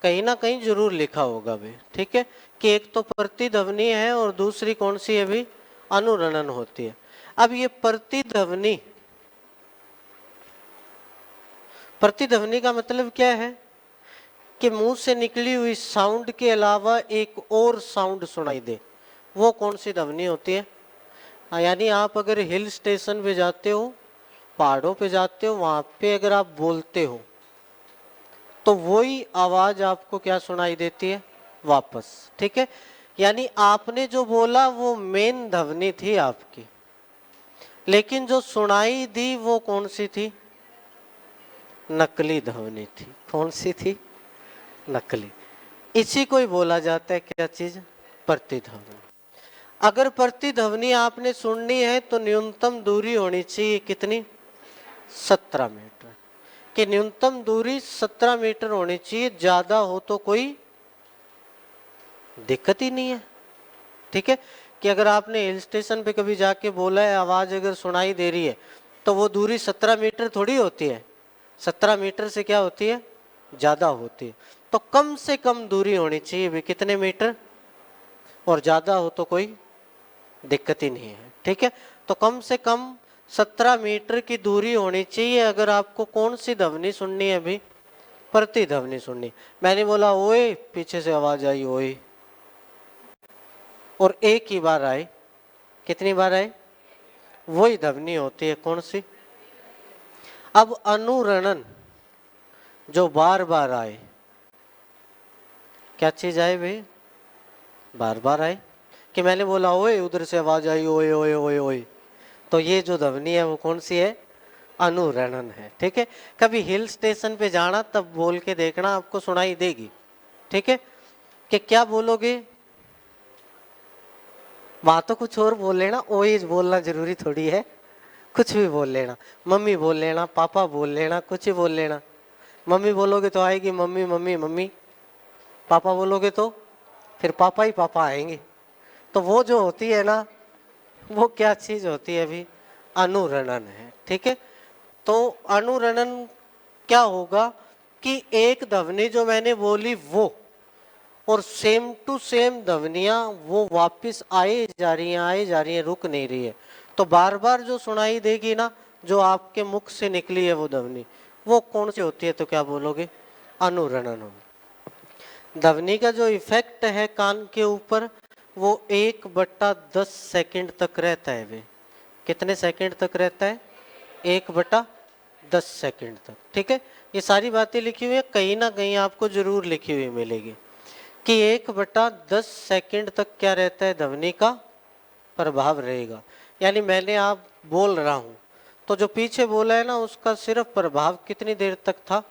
कहीं ना कहीं जरूर लिखा होगा भी। ठीक है, कि एक तो प्रतिध्वनि है और दूसरी कौन सी है भी, अनुरणन होती है। अब ये प्रतिध्वनि, प्रतिध्वनि का मतलब क्या है, कि मुंह से निकली हुई साउंड के अलावा एक और साउंड सुनाई दे, वो कौन सी ध्वनि होती है। यानी आप अगर हिल स्टेशन पे जाते हो, पहाड़ों पे जाते हो, वहां पे अगर आप बोलते हो तो वही आवाज आपको क्या सुनाई देती है वापस। ठीक है, यानी आपने जो बोला वो मेन ध्वनि थी आपकी, लेकिन जो सुनाई दी वो कौन सी थी, नकली ध्वनि थी। कौन सी थी, नकली। इसी को ही बोला जाता है क्या चीज, प्रतिध्वनि। अगर प्रतिध्वनि आपने सुननी है तो न्यूनतम दूरी होनी चाहिए कितनी? 17 मीटर। कि न्यूनतम दूरी 17 मीटर होनी चाहिए, ज्यादा हो तो कोई दिक्कत ही नहीं है। ठीक है, कि अगर आपने हिल स्टेशन पे कभी जाके बोला है, आवाज अगर सुनाई दे रही है, तो वो दूरी 17 मीटर थोड़ी होती है। 17 मीटर से क्या होती है? ज्यादा होती है। तो कम से कम दूरी होनी चाहिए भी कितने मीटर, और ज्यादा हो तो कोई दिक्कत ही नहीं है। ठीक है, तो कम से कम 17 मीटर की दूरी होनी चाहिए। अगर आपको कौन सी ध्वनि सुननी है अभी? प्रतिध्वनि सुननी। मैंने बोला ओए, पीछे से आवाज आई ओए, और एक ही बार आए, कितनी बार आए? वही ध्वनि होती है कौन सी? अब अनुरणन जो बार बार आए, क्या चीज आए भाई? बार बार आए। कि मैंने बोला ओए, उधर से आवाज आई ओए ओए ओए ओए, तो ये जो ध्वनि है वो कौन सी है? अनुरणन है। ठीक है, कभी हिल स्टेशन पे जाना तब बोल के देखना, आपको सुनाई देगी। ठीक है, कि क्या बोलोगे? वहां तो कुछ और बोल लेना, ओए बोलना जरूरी थोड़ी है, कुछ भी बोल लेना। मम्मी बोल लेना, पापा बोल लेना, कुछ ही बोल लेना। मम्मी बोलोगे तो आएगी मम्मी मम्मी मम्मी, पापा बोलोगे तो फिर पापा ही पापा आएंगे। तो वो जो होती है ना, वो क्या चीज होती है अभी? अनुरणन है। ठीक है, तो अनुरणन क्या होगा कि एक ध्वनि जो मैंने बोली वो, और सेम टू सेम ध्वनियां वो वापस आए जा रही हैं, आए जा रही हैं, रुक नहीं रही है। तो बार बार जो सुनाई देगी ना, जो आपके मुख से निकली है वो ध्वनि, वो कौन सी होती है? तो क्या बोलोगे? अनुरणन होगी। ध्वनि का जो इफेक्ट है कान के ऊपर, वो 1/10 सेकंड तक रहता है। वे कितने सेकंड तक रहता है? 1/10 सेकंड तक। ठीक है, ये सारी बातें लिखी हुई है, कहीं ना कहीं आपको जरूर लिखी हुई मिलेगी कि 1/10 सेकंड तक क्या रहता है? ध्वनि का प्रभाव रहेगा। यानी मैंने आप बोल रहा हूं, तो जो पीछे बोला है ना, उसका सिर्फ प्रभाव कितनी देर तक था?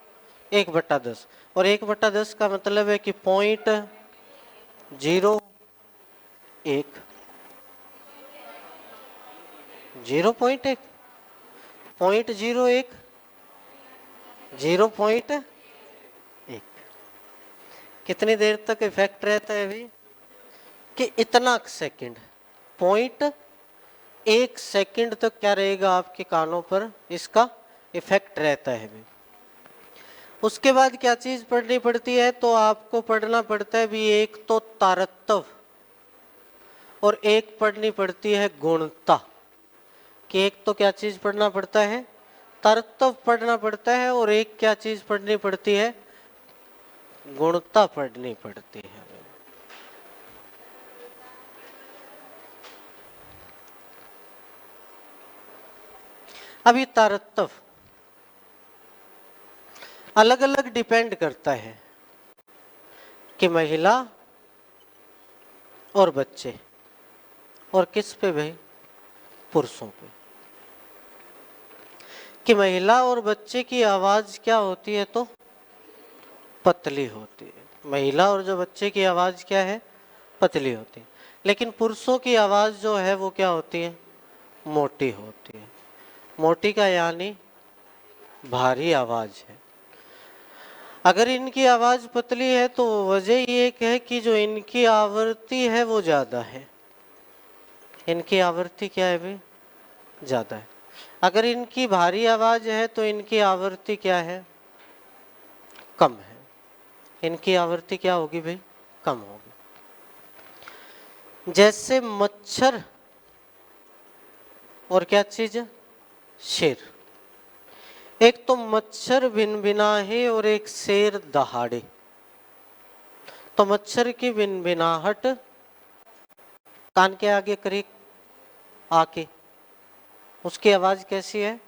1/10। और 1/10 का मतलब है कि 0.01, 0.1, 0.01, 0.1, कितनी देर तक इफेक्ट रहता है अभी? कि इतना सेकंड, 0.1 सेकंड तक क्या रहेगा आपके कानों पर? इसका इफेक्ट रहता है भी। उसके बाद क्या चीज पढ़नी पड़ती है? तो आपको पढ़ना पड़ता है भी, एक तो तारतव और एक पढ़नी पड़ती है गुणता। कि एक तो क्या चीज पढ़ना पड़ता है? तारतव पढ़ना पड़ता है, और एक क्या चीज पढ़नी पड़ती है? गुणता पढ़नी पड़ती है। अभी तारतव अलग अलग डिपेंड करता है कि महिला और बच्चे, और किस पे भाई? पुरुषों पे। कि महिला और बच्चे की आवाज क्या होती है? तो पतली होती है। महिला और जो बच्चे की आवाज क्या है? पतली होती है। लेकिन पुरुषों की आवाज जो है वो क्या होती है? मोटी होती है। मोटी का यानी भारी आवाज है। अगर इनकी आवाज पतली है तो वजह ये है कि जो इनकी आवृत्ति है वो ज्यादा है। इनकी आवृत्ति क्या है भाई? ज्यादा है। अगर इनकी भारी आवाज है तो इनकी आवृत्ति क्या है? कम है। इनकी आवृत्ति क्या होगी भाई? कम होगी। जैसे मच्छर और क्या चीज? शेर। एक तो मच्छर भिनभिनाहे और एक शेर दहाड़े। तो मच्छर की भिनभिनाहट कान के आगे करीब आके, उसकी आवाज कैसी है?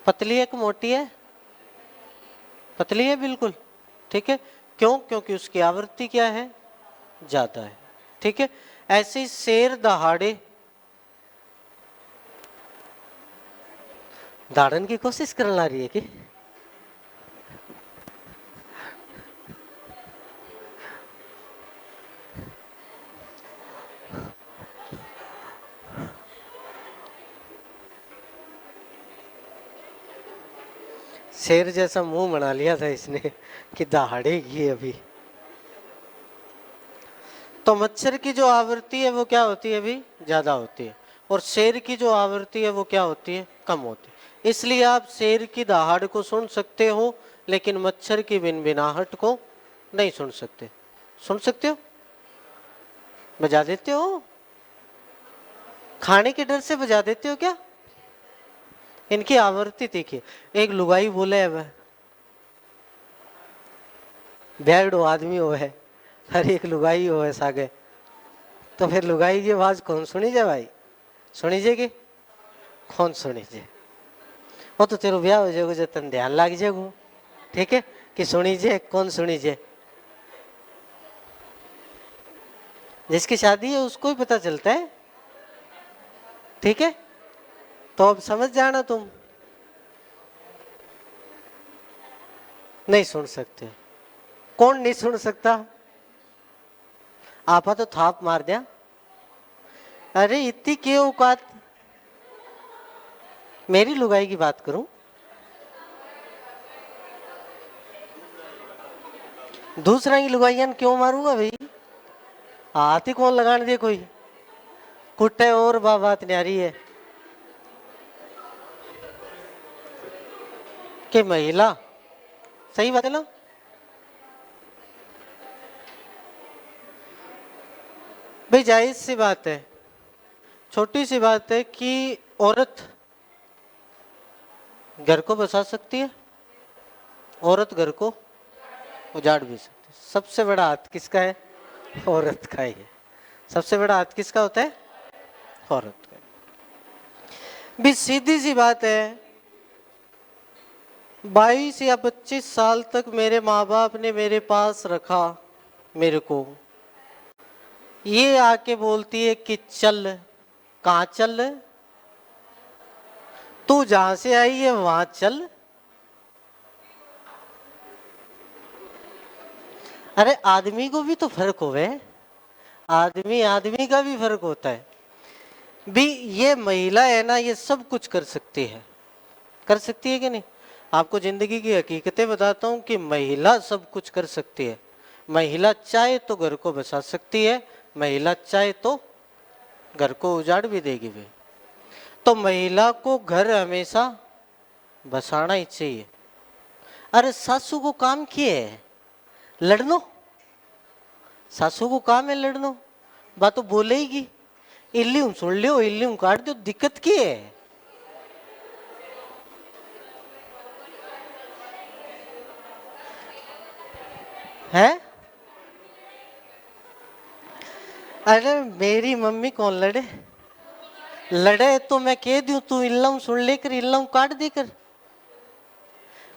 पतली है कि मोटी है? पतली है बिल्कुल। ठीक है, क्यों? क्योंकि उसकी आवृत्ति क्या है? ज्यादा है। ठीक है, ऐसे शेर दहाड़े, दाड़न की कोशिश करना रही है कि शेर जैसा मुंह बना लिया था इसने कि दहाड़ेगी अभी। तो मच्छर की जो आवृत्ति है वो क्या होती है, अभी ज्यादा होती है, और शेर की जो आवृत्ति है वो क्या होती है, कम होती है। इसलिए आप शेर की दहाड़ को सुन सकते हो लेकिन मच्छर की भिनभिनाहट को नहीं सुन सकते। सुन सकते हो? बजा देते हो? खाने के डर से बजा देते हो क्या? इनकी आवृत्ति देखिए। एक लुगाई बोले है, बैगडो आदमी हो है, हर एक लुगाई हो है सागे, तो फिर लुगाई की आवाज कौन सुनी जाए भाई? सुनी जे कि कौन सुनी जे? वो तो तेरो ब्याह हो जाएगा, तन ध्यान लग जाएगा, ठीक है, कि सुनी जे कौन सुनी जे। जिसकी शादी है उसको ही पता चलता है, ठीक है। तो अब समझ जाना, तुम नहीं सुन सकते। कौन नहीं सुन सकता? आपा तो थाप मार दिया। अरे इतनी क्यों औकात? मेरी लुगाई की बात करूं, दूसरा की लुगाइयान क्यों मारूंगा भाई? हाथ ही कौन लगाने दे कोई कुट्टे, और बात न्यारी है कि महिला, सही बात है ना। भाई जाहिर सी बात है, छोटी सी बात है कि औरत घर को बसा सकती है, औरत घर को उजाड़ भी सकती है। सबसे बड़ा हाथ किसका है? औरत का ही है। सबसे बड़ा हाथ किसका होता है? औरत का। भी सीधी सी बात है, 22 या 25 साल तक मेरे माँ बाप ने मेरे पास रखा मेरे को, ये आके बोलती है कि चल। कहाँ चल? तू जहां से आई है वहां चल। अरे आदमी को भी तो फर्क होवे, आदमी आदमी का भी फर्क होता है। भी ये महिला है ना, ये सब कुछ कर सकती है, कर सकती है कि नहीं? आपको जिंदगी की हकीकतें बताता हूं कि महिला सब कुछ कर सकती है। महिला चाहे तो घर को बसा सकती है, महिला चाहे तो घर को उजाड़ भी देगी भी। तो महिला को घर हमेशा बसाना ही चाहिए। अरे सासू को काम किए है लड़नो, सासू को काम है लड़नो, बात तो बोलेगी। इल्ली सुन लियो, इल्ली काट दो, दिक्कत की है? अरे मेरी मम्मी कौन लड़े? लड़े तो मैं कह दूं तू इल्लम सुन लेकर इल्लम काट देकर।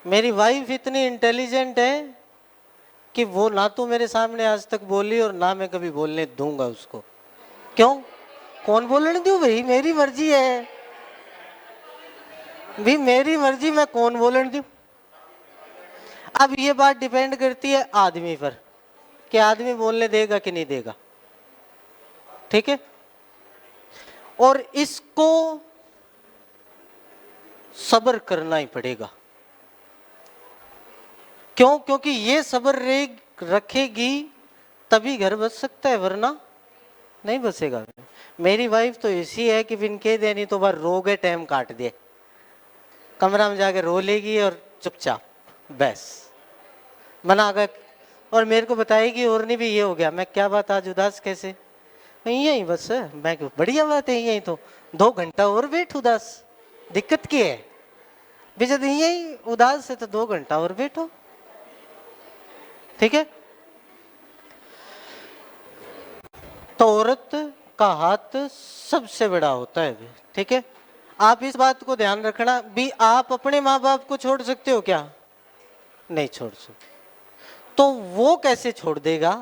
मेरी वाइफ इतनी इंटेलिजेंट है कि वो ना तो मेरे सामने आज तक बोली और ना मैं कभी बोलने दूंगा उसको। क्यों? कौन बोलने दूं भाई? मेरी मर्जी है भी, मेरी मर्जी, मैं कौन बोलने दूं? अब ये बात डिपेंड करती है आदमी पर कि आदमी बोलने देगा कि नहीं देगा, ठीक है। और इसको सब्र करना ही पड़ेगा। क्यों? क्योंकि ये सब्र रखेगी तभी घर बच सकता है, वरना नहीं बचेगा। मेरी वाइफ तो ऐसी है कि बिन कह देनी तो बार रो गए टाइम काट दिए, कमरा में जाके रो लेगी और चुपचाप बस मना गए, और मेरे को बताएगी और नहीं भी ये हो गया, मैं क्या बात आज उदास कैसे? यही बस मैं बढ़िया बात है, यही तो 2 घंटा और बैठ उदास, दिक्कत की है? भी जब यही उदास है तो 2 घंटा और बैठो, ठीक है। तो औरत का हाथ सबसे बड़ा होता है, ठीक है। आप इस बात को ध्यान रखना भी, आप अपने माँ बाप को छोड़ सकते हो क्या? नहीं छोड़ सकते। तो वो कैसे छोड़ देगा?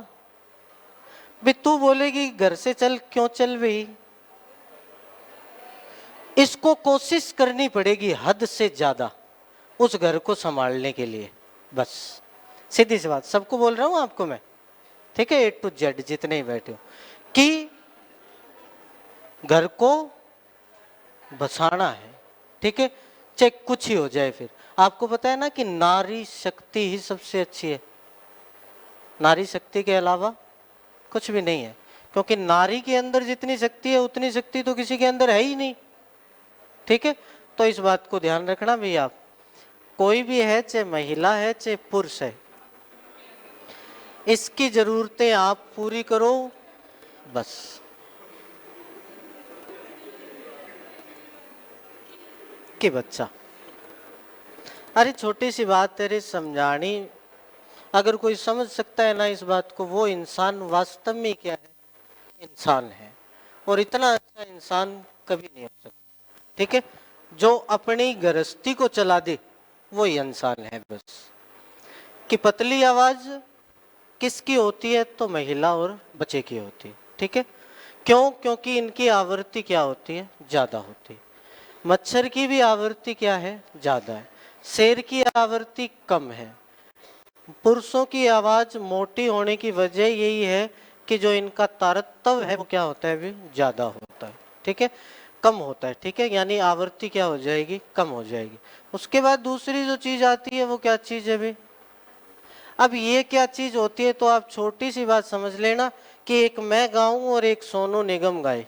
भी तू बोलेगी घर से चल, क्यों चल भाई? इसको कोशिश करनी पड़ेगी हद से ज्यादा उस घर को संभालने के लिए, बस सीधी सी बात सबको बोल रहा हूं आपको मैं, ठीक है, A to Z जितने ही बैठे हो, कि घर को बसाना है, ठीक है, चाहे कुछ ही हो जाए। फिर आपको पता है ना कि नारी शक्ति ही सबसे अच्छी है, नारी शक्ति के अलावा कुछ भी नहीं है, क्योंकि नारी के अंदर जितनी शक्ति है उतनी शक्ति तो किसी के अंदर है ही नहीं। ठीक है, तो इस बात को ध्यान रखना भी, आप कोई भी है, चाहे महिला है चाहे पुरुष है, इसकी जरूरतें आप पूरी करो बस। कि बच्चा, अरे छोटी सी बात तेरे समझानी, अगर कोई समझ सकता है ना इस बात को, वो इंसान वास्तव में क्या है, इंसान है। और इतना अच्छा इंसान कभी नहीं हो सकता। ठीक है, जो अपनी गृहस्थी को चला दे वो ही इंसान है बस। कि पतली आवाज किसकी होती है, तो महिला और बच्चे की होती है। ठीक है, क्यों? क्योंकि इनकी आवृत्ति क्या होती है, ज्यादा होती है। मच्छर की भी आवृत्ति क्या है, ज्यादा है। शेर की आवृत्ति कम है। पुरुषों की आवाज मोटी होने की वजह यही है कि जो इनका तारतम्य है वो क्या होता है, भी ज्यादा होता है। ठीक है, कम होता है। ठीक है, यानी आवृत्ति क्या हो जाएगी, कम हो जाएगी। उसके बाद दूसरी जो चीज आती है वो क्या चीज है भी, अब ये क्या चीज होती है, तो आप छोटी सी बात समझ लेना कि एक मैं गाऊं और एक सोनू निगम गाए।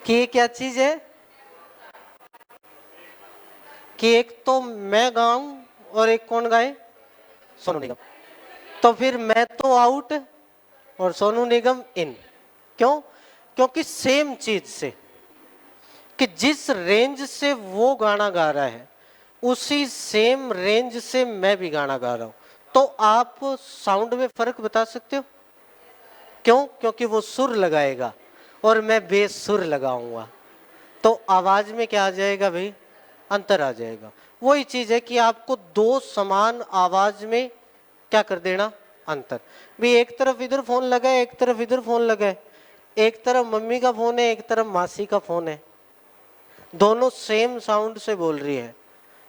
कि ये क्या चीज है, कि एक तो मैं गाऊं और एक कौन गाए, सोनू निगम। तो फिर मैं तो आउट और सोनू निगम इन। क्यों? क्योंकि सेम चीज से, कि जिस रेंज से वो गाना गा रहा है उसी सेम रेंज से मैं भी गाना गा रहा हूं। तो आप साउंड में फर्क बता सकते हो। क्यों? क्योंकि वो सुर लगाएगा और मैं बेसुर लगाऊंगा, तो आवाज में क्या आ जाएगा भाई, अंतर आ जाएगा। वही चीज है कि आपको दो समान आवाज में क्या कर देना, अंतर। भी एक तरफ इधर फोन लगा है, एक तरफ इधर फोन लगा है, एक तरफ मम्मी का फोन है, एक तरफ मासी का फोन है, दोनों सेम साउंड से बोल रही है,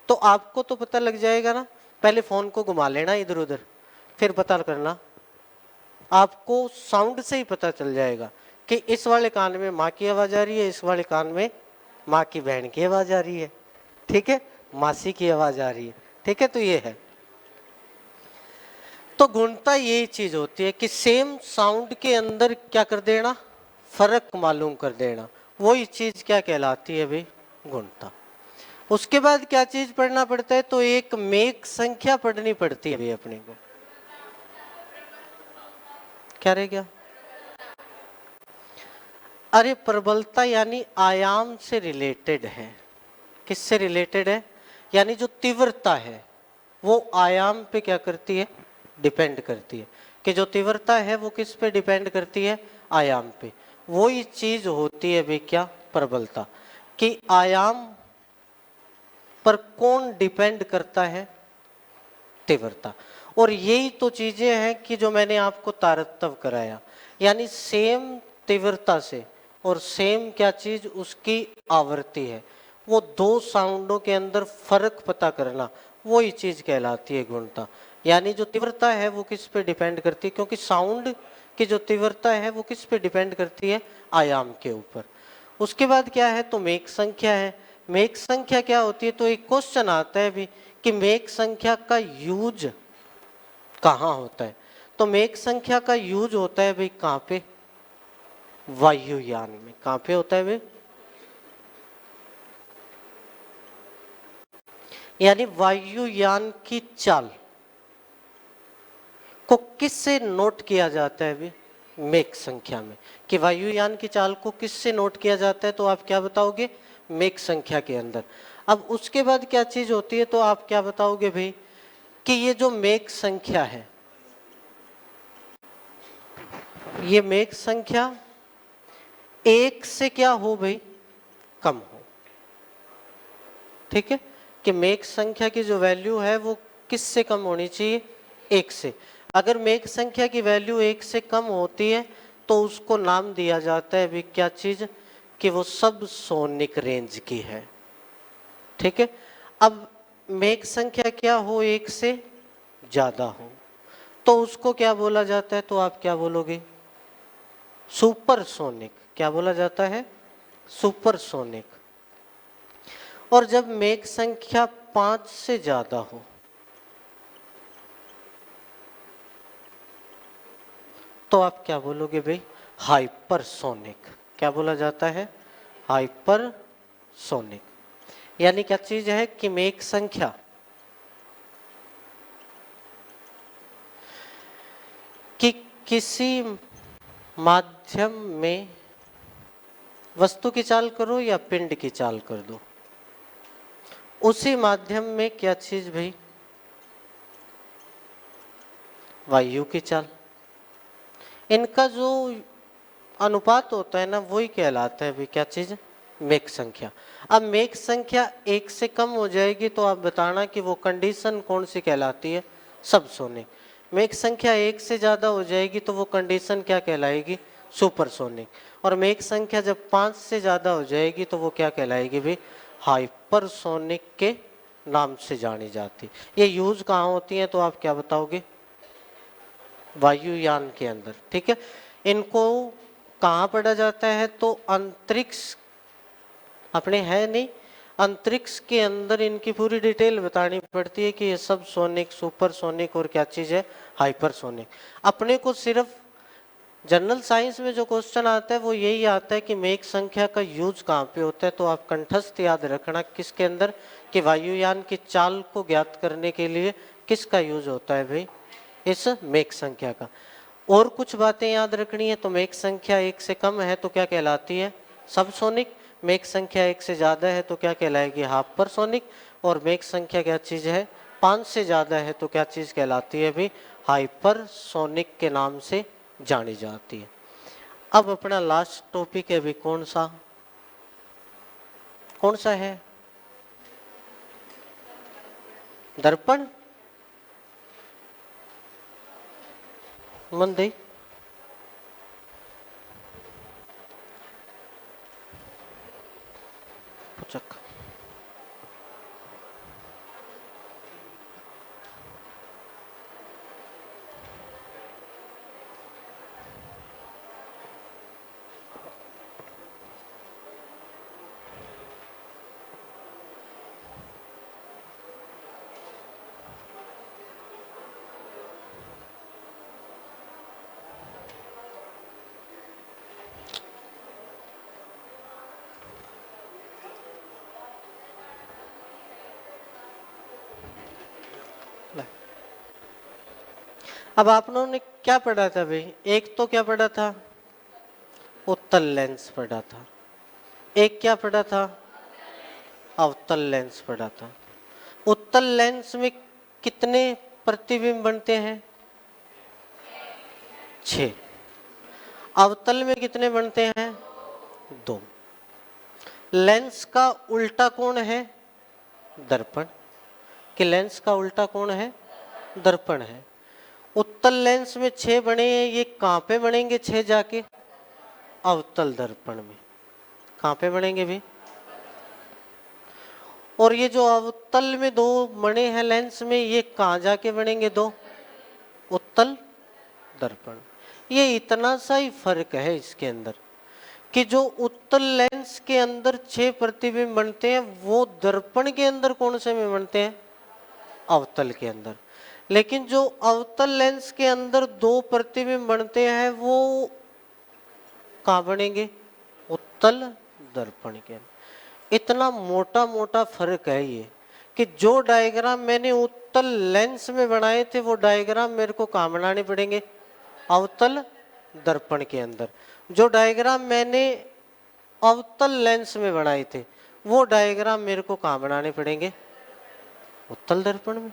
तो आपको तो पता लग जाएगा ना। पहले फोन को घुमा लेना इधर उधर, फिर पता करना, आपको साउंड से ही पता चल जाएगा कि इस वाले कान में माँ की आवाज आ रही है, इस वाले कान में माँ की बहन की आवाज आ रही है। ठीक है, मासी की आवाज आ रही है। ठीक है, तो ये है। तो गुणता यही चीज होती है कि सेम साउंड के अंदर क्या कर देना, फर्क मालूम कर देना, वही चीज क्या कहलाती है भाई, गुणता। उसके बाद क्या चीज पढ़ना पड़ता है, तो एक मेक संख्या पढ़नी पड़ती है भाई अपने को। क्या रह गया, अरे प्रबलता यानी आयाम से रिलेटेड है। किससे रिलेटेड है, यानी जो तीव्रता है वो आयाम पे क्या करती है, डिपेंड करती है। कि जो तीव्रता है वो किस पे डिपेंड करती है, आयाम पे। वही चीज होती है भाई क्या, प्रबलता। कि आयाम पर कौन डिपेंड करता है, तीव्रता। और यही तो चीजें हैं कि जो मैंने आपको तारतम्य कराया, यानी सेम तीव्रता से और सेम क्या चीज, उसकी आवृत्ति है, वो दो साउंडों के अंदर फर्क पता करना, वही चीज कहलाती है गुणता। यानी जो तीव्रता है वो किस पे डिपेंड करती है, क्योंकि साउंड की जो तीव्रता है वो किस पे डिपेंड करती है, आयाम के ऊपर। उसके बाद क्या है, तो मेक संख्या है। मेक संख्या क्या होती है, तो एक क्वेश्चन आता है भी कि मेक संख्या का यूज कहाँ होता है। तो मेक संख्या का यूज होता है भाई कहाँ पे, वायुयान में। कहाँ पे होता है भाई, यानी वायुयान की चाल को किससे नोट किया जाता है भी, मेक संख्या में। कि वायुयान की चाल को किससे नोट किया जाता है, तो आप क्या बताओगे, मेक संख्या के अंदर। अब उसके बाद क्या चीज होती है, तो आप क्या बताओगे भाई कि ये जो मेक संख्या है, ये मेक संख्या एक से क्या हो भाई, कम हो। ठीक है, कि मेक संख्या की जो वैल्यू है वो किससे कम होनी चाहिए, एक से। अगर मेक संख्या की वैल्यू एक से कम होती है तो उसको नाम दिया जाता है भी क्या चीज, कि वो सब सोनिक रेंज की है। ठीक है, अब मेक संख्या क्या हो, एक से ज्यादा हो, तो उसको क्या बोला जाता है, तो आप क्या बोलोगे, सुपरसोनिक। क्या बोला जाता है, सुपरसोनिक। और जब मेघ संख्या 5 से ज्यादा हो तो आप क्या बोलोगे भाई? हाइपरसोनिक। क्या बोला जाता है? हाइपरसोनिक। यानी क्या चीज है कि मेघ संख्या कि किसी माध्यम में वस्तु की चाल करो या पिंड की चाल कर दो, उसी माध्यम में क्या चीज भाई? वायु की चाल। इनका जो अनुपात होता है ना, वही कहलाता है भाई क्या चीज? मेघ संख्या। अब मेघ संख्या 1 से कम हो जाएगी तो आप बताना कि वो कंडीशन कौन सी कहलाती है? सबसोनिक। मेघ संख्या 1 से ज्यादा हो जाएगी तो वो कंडीशन क्या कहलाएगी? सुपरसोनिक। और मेघ संख्या जब 5 से ज्यादा हो जाएगी तो वो क्या कहलाएगी भाई? हाइपरसोनिक के नाम से जानी जाती। ये यूज कहाँ होती है तो आप क्या बताओगे? वायुयान के अंदर। ठीक है, इनको कहाँ पढ़ा जाता है? तो अंतरिक्ष अपने है नहीं, अंतरिक्ष के अंदर इनकी पूरी डिटेल बतानी पड़ती है कि ये सब सोनिक, सुपरसोनिक और क्या चीज है? हाइपरसोनिक। अपने को सिर्फ जनरल साइंस में जो क्वेश्चन आता है वो यही आता है कि मेघ संख्या का यूज कहाँ पे होता है। तो आप कंठस्थ याद रखना किसके अंदर, कि वायुयान की चाल को ज्ञात करने के लिए किसका यूज होता है भाई? इस मेघ संख्या का। और कुछ बातें याद रखनी है। तो मेघ संख्या 1 से कम है तो क्या कहलाती है? सबसोनिक। मेघ संख्या 1 से ज्यादा है तो क्या कहलाएगी? हाइपरसोनिक। और मेघ संख्या क्या चीज है? 5 से ज्यादा है तो क्या चीज कहलाती है भाई? हाइपरसोनिक के नाम से जानी जाती है। अब अपना लास्ट टॉपिक है भाई, कौन सा? कौन सा है? दर्पण। मन दे पुचक। अब आप लोगों ने क्या पढ़ा था भाई? एक तो क्या पढ़ा था? उत्तल लेंस पढ़ा था। एक क्या पढ़ा था? अवतल लेंस पढ़ा था। उत्तल लेंस में कितने प्रतिबिंब बनते हैं? 6। अवतल में कितने बनते हैं? 2। लेंस का उल्टा कोण है दर्पण, कि लेंस का उल्टा कोण है दर्पण है। उत्तल लेंस में 6 बने हैं, ये कहाँ पे बनेंगे 6 जाके? अवतल दर्पण में। कहाँ पे बनेंगे भी? और ये जो अवतल में 2 बने हैं लेंस में, ये कहाँ जाके बनेंगे 2? उत्तल दर्पण। ये इतना सा ही फर्क है इसके अंदर कि जो उत्तल लेंस के अंदर 6 प्रतिबिंब बनते हैं वो दर्पण के अंदर कौन से में बनते हैं? अवतल के अंदर। लेकिन जो अवतल लेंस के अंदर 2 प्रतिबिंब बनते हैं वो कहाँ बनेंगे? उत्तल दर्पण के अंदर। इतना मोटा मोटा फर्क है ये कि जो डायग्राम मैंने उत्तल लेंस में बनाए थे वो डायग्राम मेरे को कहाँ बनाने पड़ेंगे? अवतल दर्पण के अंदर। जो डायग्राम मैंने अवतल लेंस में बनाए थे वो डायग्राम मेरे को कहाँ बनाने पड़ेंगे? उत्तल दर्पण में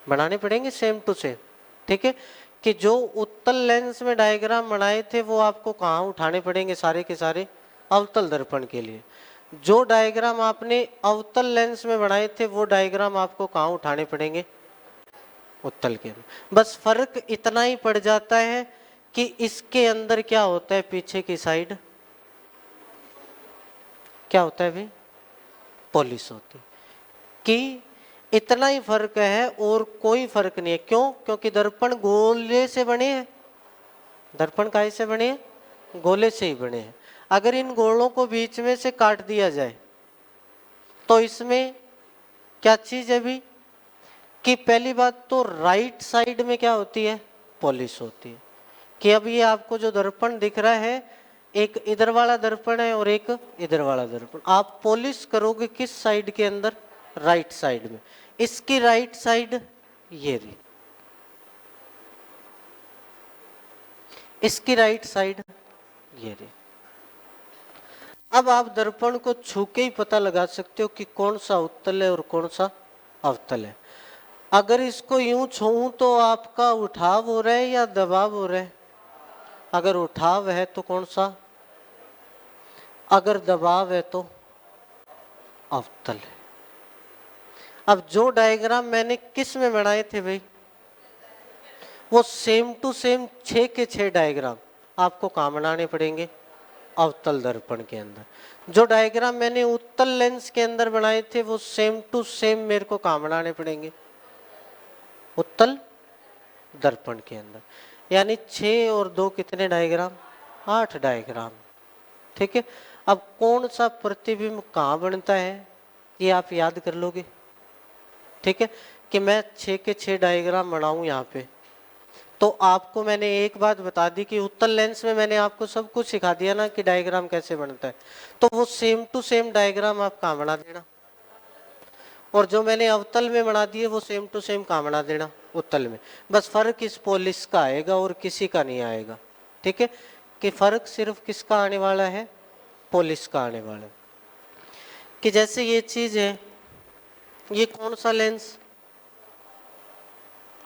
बनाने पड़ेंगे, सेम टू सेम। ठीक है, कि जो उत्तल लेंस में डायग्राम बनाए थे वो आपको कहाँ उठाने पड़ेंगे? सारे के सारे अवतल दर्पण के लिए। जो डायग्राम आपने अवतल लेंस में बनाए थे वो डायग्राम आपको कहाँ उठाने पड़ेंगे? उत्तल के अंदर। बस फर्क इतना ही पड़ जाता है कि इसके अंदर क्या होता है, पीछे की साइड क्या होता है भाई? पॉलिश होती है। कि इतना ही फर्क है और कोई फर्क नहीं है। क्यों? क्योंकि दर्पण गोले से बने हैं। दर्पण काहे से बने हैं? गोले से ही बने हैं। अगर इन गोलों को बीच में से काट दिया जाए तो इसमें क्या चीज है भी कि पहली बात तो राइट साइड में क्या होती है, पॉलिश होती है। कि अब ये आपको जो दर्पण दिख रहा है, एक इधर वाला दर्पण है और एक इधर वाला दर्पण, आप पॉलिश करोगे किस साइड के अंदर, राइट साइड में। इसकी राइट साइड ये रही, इसकी राइट साइड ये रही। अब आप दर्पण को छू के ही पता लगा सकते हो कि कौन सा उत्तल है और कौन सा अवतल है। अगर इसको यूं छूऊं तो आपका उठाव हो रहा है या दबाव हो रहा है, अगर उठाव है तो कौन सा, अगर दबाव है तो अवतल है। अब जो डायग्राम मैंने किस में बनाए थे भाई, वो सेम टू सेम 6 के 6 डायग्राम आपको कहाँ बनाने पड़ेंगे, अवतल दर्पण के अंदर। जो डायग्राम मैंने उत्तल लेंस के अंदर बनाए थे वो सेम टू सेम मेरे को कहाँ बनाने पड़ेंगे, उत्तल दर्पण के अंदर। यानी 6 और 2 कितने डायग्राम, 8 डायग्राम। ठीक है, अब कौन सा प्रतिबिंब कहाँ बनता है ये आप याद कर लोगे। ठीक है, कि मैं 6 के 6 डायग्राम बनाऊं यहाँ पे, तो आपको मैंने एक बात बता दी कि उत्तल लेंस में मैंने आपको सब कुछ सिखा दिया ना कि डायग्राम कैसे बनता है, तो वो सेम टू सेम डायग्राम आप कहाँ बना देना, और जो मैंने अवतल में बना दिए वो सेम टू सेम कहाँ बना देना, उत्तल में। बस फर्क इस पॉलिश का आएगा और किसी का नहीं आएगा। ठीक है, कि फर्क सिर्फ किसका आने वाला है, पॉलिश का आने वाला है। कि जैसे ये चीज है, ये कौन सा लेंस,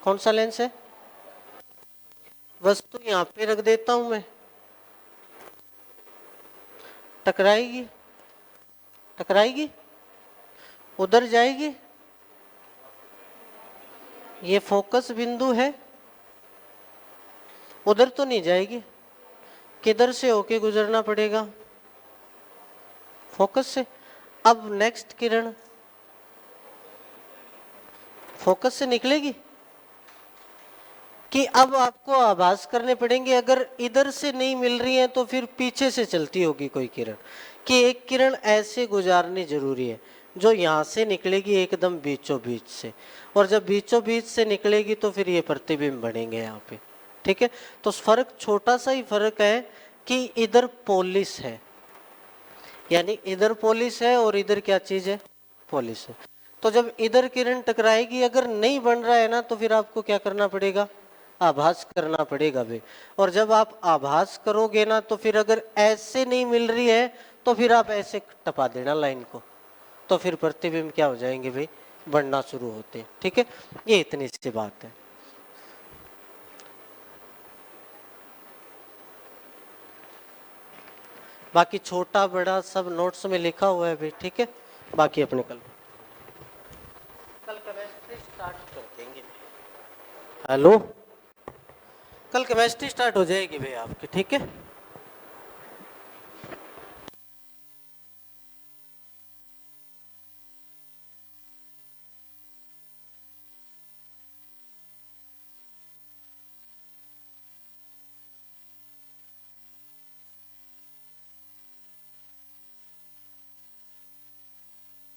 कौन सा लेंस है, वस्तु यहाँ पे रख देता हूं मैं, टकराएगी, टकराएगी, उधर जाएगी, ये फोकस बिंदु है, उधर तो नहीं जाएगी, किधर से होके गुजरना पड़ेगा, फोकस से। अब नेक्स्ट किरण फोकस से निकलेगी, कि अब आपको आभास करने पड़ेंगे, अगर इधर से नहीं मिल रही है तो फिर पीछे से चलती होगी कोई किरण, कि एक किरण ऐसे गुजारनी जरूरी है जो यहाँ से निकलेगी एकदम बीचों बीच से, और जब बीचों बीच से निकलेगी तो फिर ये प्रतिबिंब बनेंगे यहाँ पे। ठीक है, तो फर्क छोटा सा ही फर्क है कि इधर पॉलिश है, यानी इधर पॉलिश है और इधर क्या चीज है, पॉलिश है। तो जब इधर किरण टकराएगी, अगर नहीं बन रहा है ना तो फिर आपको क्या करना पड़ेगा, आभास करना पड़ेगा भाई। और जब आप आभास करोगे ना तो फिर अगर ऐसे नहीं मिल रही है तो फिर आप ऐसे टपा देना लाइन को, तो फिर प्रतिबिंब क्या हो जाएंगे भाई, बनना शुरू होते हैं। ठीक है, ये इतनी सी बात है। बाकी छोटा बड़ा सब नोट्स में लिखा हुआ है भाई। ठीक है, बाकी अपने कल केमिस्ट्री स्टार्ट कर देंगे। हेलो, कल केमिस्ट्री स्टार्ट हो जाएगी भाई आपकी। ठीक है।